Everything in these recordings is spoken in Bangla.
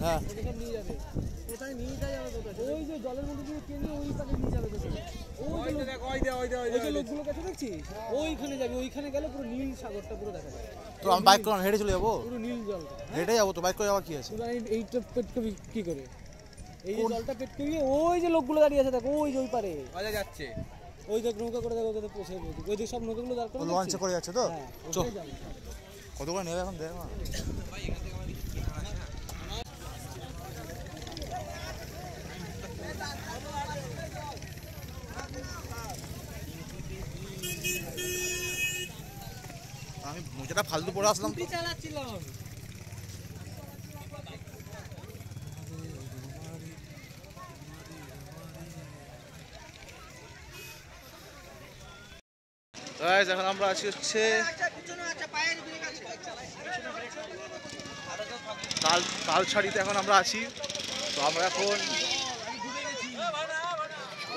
হ্যাঁ নিয়ে যাবে কোথায় নিয়ে যাবে কোথায় ওই যে জলের মধ্যে দিয়ে টেনে ওই পাশে নিয়ে যাবে কোথায় ওই যে দেখ ওই যে লোকগুলো কাছে দেখছি ওইখানে যাবে ওইখানে গেলে পুরো নীল সাগরটা পুরো দেখা যাবে তো আমি বাইক করে হেঁটে চলে যাবো পুরো নীল জলটা হেঁটে যাবো তো বাইক করে যাওয়া কি আছে এইটা পেট কবি কি করে এই যে জলটা পেট কবি ওই যে লোকগুলো দাঁড়িয়ে আছে দেখো ওই যে ওই পারে আজা যাচ্ছে ওই যে নৌকা করে দেখো ওখানে পৌঁছে যাবে ওই যে সব নৌকাগুলো দাঁড় করে লঞ্চে করে যাচ্ছে তো চল কত করে নেবে এখন দেখ না ভাই এখান থেকে আমাদের আমি মোজাটা ফালতু পরে আসলাম তো চালাচ্ছিলাম গাইস এখন আমরা আছি হচ্ছে তালছাড়িতে এখন আমরা আছি তো আমরা এখন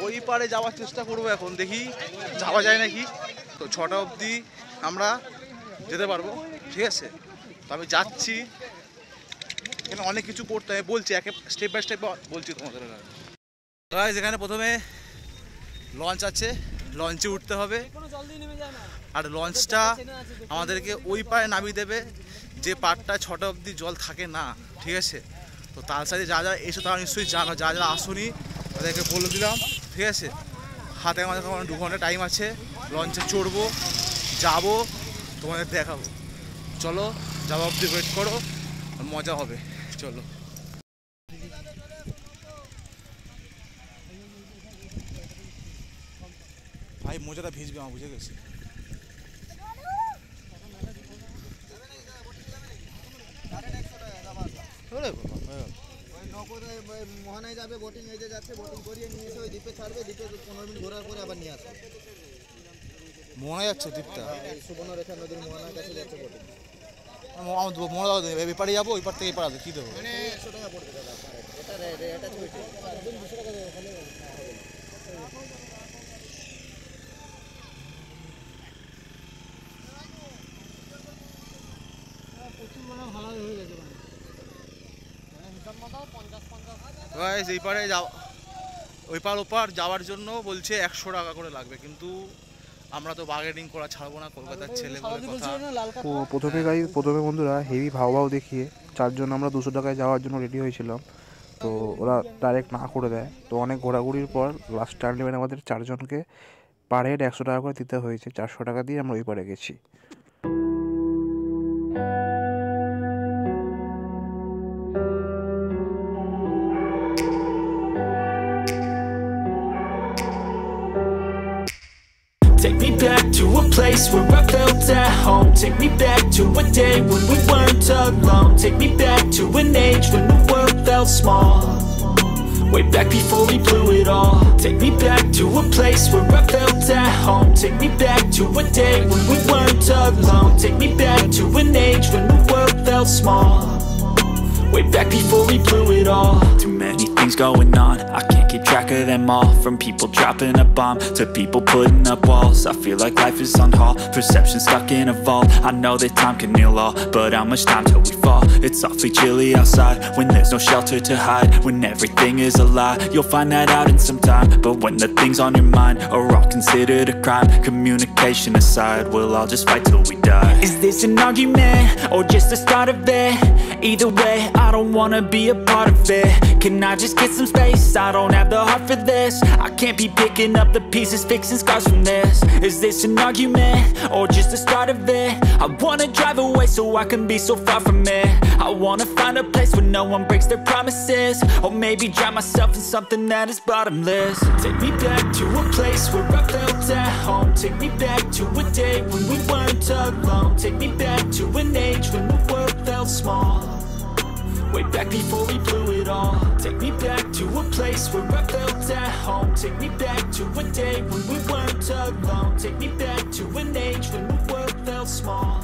ওই পারে যাওয়ার চেষ্টা করবো এখন দেখি যাওয়া যায় নাকি তো 6টা অবধি আমরা যেতে পারবো ঠিক আছে তো আমি যাচ্ছি এখানে অনেক কিছু করতে হবে বলছি একে স্টেপ বাই স্টেপ বলছি তোমাদের গাইস এখানে প্রথমে লঞ্চ আছে লঞ্চে উঠতে হবে আর লঞ্চটা আমাদেরকে ওই পারে নামিয়ে দেবে যে পাড়টা 6টা অবধি জল থাকে না ঠিক আছে তো তার সাথে যা যা এসে তারা নিশ্চয়ই জানো যা যারা আসুনি তাদেরকে বলে দিলাম ঠিক আছে হাতে আমাদের 2 ঘন্টা টাইম আছে লঞ্চে চড়বো যাবো তোমাদের দেখাবো চলো যাওয়া অবধি ওয়েট করো মজা হবে চলো ভাই মোজাটা ভিজবে আমার বুঝে গেছে মোহনায় যাবে বোটিং এজে যাচ্ছে বোটিং করিয়ে নিয়ে এসে ওই দ্বীপে ছাড়বে দ্বীপে 15 মিনিট ঘোরার পরে আবার নিয়ে আসবে মোহনায় যাচ্ছে দ্বীপটা সুবর্ণরেখা নদীর মোহনার কাছে যাচ্ছে বোটিং মোহনা দেবে এপারে যাবো ওই পার থেকে এপার আসবে কী দেবো 100 টাকা পড়বে দাদা এটা ছুটি 200 টাকা দেবো ওখানে ভালো হয়ে গেছে গাইস এই পারে যাও ওই পার ওপার যাওয়ার জন্য বলছে 100 টাকা করে লাগবে কিন্তু আমরা তো বার্গেনিং করা ছাড়বো না কলকাতার ছেলে বলে কথা তো প্রথমে বন্ধুরা হেভি ভাও দেখিয়ে 4 জন আমরা 200 টাকায় যাওয়ার জন্য রেডি হয়েছিলাম তো ওরা ডাইরেক্ট না করে দেয় তো অনেক ঘোরাঘুরির পর লাস্ট টার্ন নেবেন আমাদের 4 জনকে পার হেড 100 টাকা করে দিতে হয়েছে 400 টাকা দিয়ে আমরা ওই পারে গেছি Take me back to a place where I felt at home. Take me back to a day when we weren't alone. Take me back to an age when the world felt small. Way back before we blew it all. Take me back to a place where I felt at home. Take me back to a day when we weren't alone. Take me back to an age when the world felt small. Way back before we blew it all. Too many things going on, I can't keep track of them all. From people dropping a bomb to people putting up walls. I feel like life is on hold, perception stuck in a vault. I know that time can heal all, but how much time till we fall? It's awfully chilly outside, when there's no shelter to hide. When everything is a lie, you'll find that out in some time. But when the things on your mind are all considered a crime, communication aside, we'll all just fight till we die. Is this an argument, or just the start of it? Either way, I don't wanna be a part of it. Can I just get some space? I don't have the heart for this. I can't be picking up the pieces, fixing scars from this. Is this an argument, or just the start of it? I wanna drive away so I can be so far from it. I wanna find a place where no one breaks their promises. Or maybe drown myself in something that is bottomless. Take me back to a place where I felt at home. Take me back to a day when we weren't alone. Take me back to an age when the world felt small. Way back before we blew it all. Take me back to a place where I felt at home. Take me back to a day when we weren't alone. Take me back to an age when the world felt small.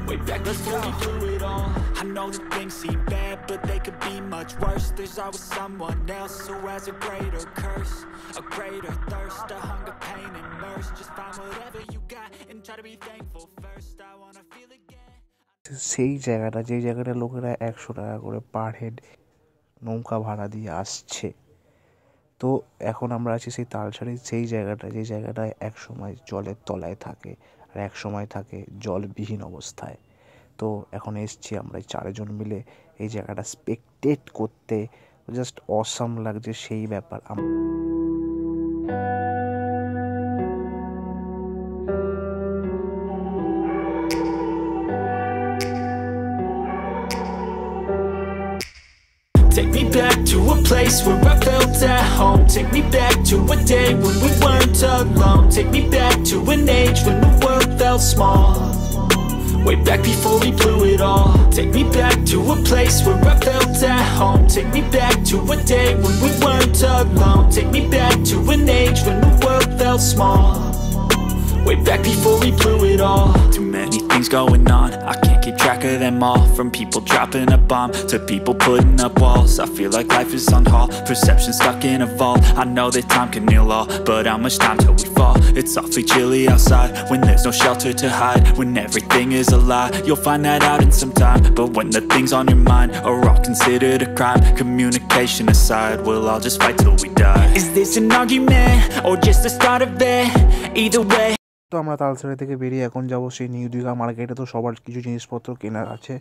Way back before we blew it all. I know that things seem bad, but they could be much much worse. There's always someone else who has a greater curse, a greater thirst, a hunger, pain and mercy. Just find whatever you got and try to be thankful first. I wanna feel again. সেই জায়গাটা, যেই জায়গাটা লোকেরা 100 টাকা করে পার হেড নৌকা ভাড়া দিয়ে আসছে, তো এখন আমরা আছি সেই তালসারির সেই জায়গাটা, যেই জায়গাটায় এক সময় জলের তলায় থাকে আর এক সময় থাকে জলবিহীন অবস্থায়। তো এখন এসছি আমরা 4 জন মিলে এই জায়গাটা স্পেকটেট করতে। জাস্ট অসাম লাগছে সেই ব্যাপার। Take me back to a place where I felt at home. Take me back to a day when we weren't alone. Take me back to an age when the world felt small, way back before we blew it all. Take me back to a place where I felt at home. Take me back to a day when we weren't alone. Take me back to an age when the world felt small, way back before we blew it all. Too many things going on, I can't keep track of them all. From people dropping a bomb to people putting up walls. I feel like life is on hold, perception stuck in a vault. I know that time can heal all, but how much time till we fall? It's awfully chilly outside when there's no shelter to hide. When everything is a lie, you'll find that out in some time. But when the things on your mind are all considered a crime, communication aside, we'll all just fight till we die. Is this an argument or just the start of it? Either way. তো আমরা তালসারি থেকে বেরিয়ে এখন যাবো সেই নিউ দীঘা মার্কেটে। তো সবার কিছু জিনিসপত্র কেনার আছে,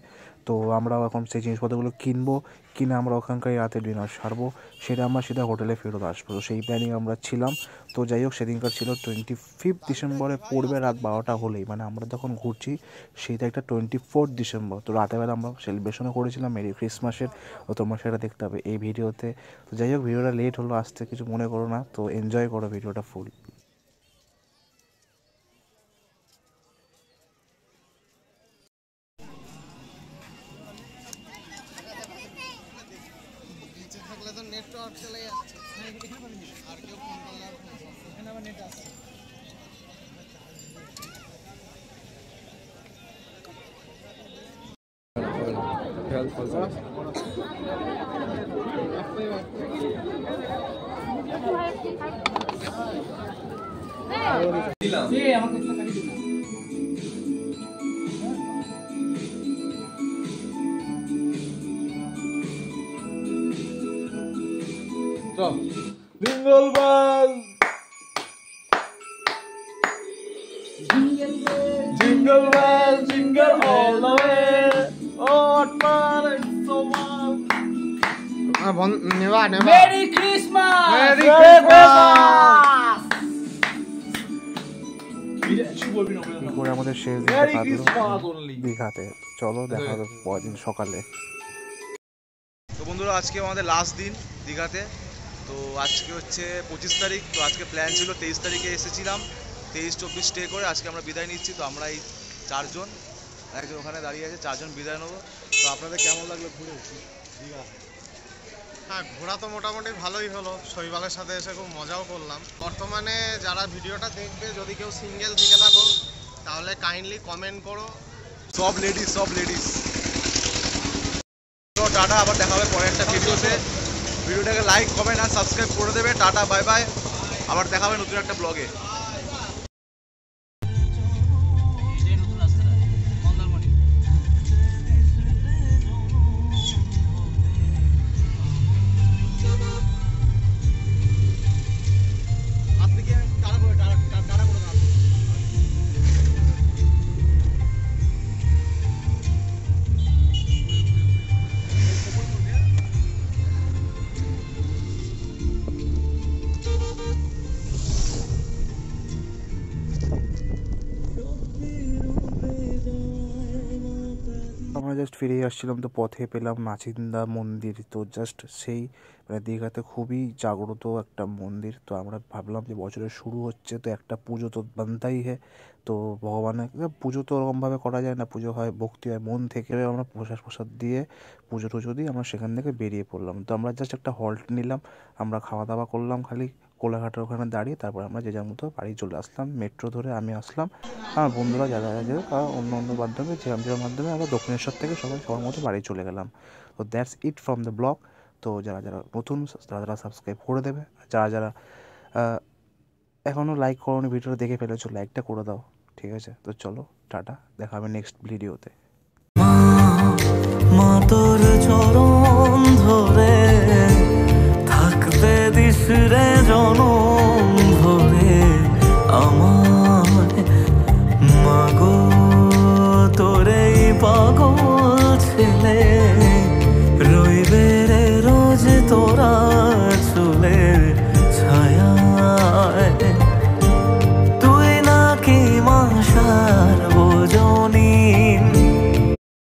তো আমরাও এখন সেই জিনিসপত্রগুলো কিনবো, কিনে আমরা ওখানকার রাতে ডিনার সারবো, সেটা আমরা সিধা হোটেলে ফেরত আসবো। তো সেই প্ল্যানিং আমরা ছিলাম। তো যাই হোক, সেদিনকার ছিল 25 ডিসেম্বরে পড়বে রাত 12টা হলেই, মানে আমরা তখন ঘুরছি সেইটা একটা 24 ডিসেম্বর। তো রাতেরবেলা আমরা সেলিব্রেশনও করেছিলাম মেরি ক্রিসমাসের, তো তোমরা সেটা দেখতে হবে এই ভিডিওতে। তো যাই হোক, ভিডিওটা লেট হলো আসতে, কিছু মনে করো না, তো এনজয় করো ভিডিওটা ফুল। থাকলে তো নেটওয়ার্ক চলে যাচ্ছে, আর কেউ ফোন করলে এখানে আবার নেট আসছে। Jingle bells, jingle bells, jingle all the way. Oh, what fun it's so fun. Merry Christmas! Merry Christmas! করে আমাদের শেষ Merry দিনটা Christmas কাটলো only. দীঘাতে। চলো দেখা হবে পরের দিন সকালে। তো বন্ধুরা, আজকে আমাদের লাস্ট দিন দীঘাতে। তো আজকে হচ্ছে 25 তারিখ। তো আজকে প্ল্যান ছিল 23 তারিখে এসেছিলাম, 23-24 স্টে করে আজকে আমরা বিদায় নিচ্ছি। তো আমরা এই 4 জন, একজন ওখানে দাঁড়িয়ে আছে, 4 জন বিদায় নেবো। তো আপনাদের কেমন লাগলো ঘুরে দীঘা? হ্যাঁ, ঘোরা তো মোটামুটি ভালোই হলো, শৈবালের সাথে এসে খুব মজাও করলাম। বর্তমানে যারা ভিডিওটা দেখবে, যদি কেউ সিঙ্গেল থেকে থাকো তাহলে কাইন্ডলি কমেন্ট করো। সব লেডিস। তো টাটা, আবার দেখা হবে পরে একটা ভিডিওতে। ভিডিওটাকে লাইক, কমেন্ট আর সাবস্ক্রাইব করে দেবে। টাটা, বাই বাই, আবার দেখা হবে নতুন একটা ব্লগে। আমরা জাস্ট ফিরে আসছিলাম, তো পথে পেলাম নাচিন্দা মন্দির। তো জাস্ট সেই মানে দীঘাতে খুবই জাগ্রত একটা মন্দির। তো আমরা ভাবলাম যে বছরের শুরু হচ্ছে, তো একটা পুজো তো বানতাই হে। তো ভগবানের পুজো তো ওরকমভাবে করা যায় না, পুজো হয় ভক্তি হয় মন থেকে। আমরা প্রসাদ দিয়ে পুজো টুজো দিয়ে আমরা সেখান থেকে বেরিয়ে পড়লাম। তো আমরা জাস্ট একটা হল্ট নিলাম, আমরা খাওয়া দাওয়া করলাম খালি কোলাঘাটের ওখানে দাঁড়িয়ে তারপর আমরা যে যার মতো বাড়ি চলে আসলাম। মেট্রো ধরে আমি আসলাম, আমার বন্ধুরা যারা যারা অন্য অন্য মাধ্যমে যেরকম মাধ্যমে আমরা দক্ষিণেশ্বর থেকে সবার মতো বাড়ি চলে গেলাম। তো that's it from the blog. তো যারা যারা নতুন তারা সাবস্ক্রাইব করে দেবে, যারা যারা এখনও লাইক করোনি ভিডিওটা দেখে ফেলেছো লাইকটা করে দাও, ঠিক আছে? তো চলো টাটা, দেখা হবে নেক্সট ভিডিওতে। মা তোর চরণ ধরে থাকতে দিস রে জনম ধরে আমার মাগো তোরে পাগল ছেলে।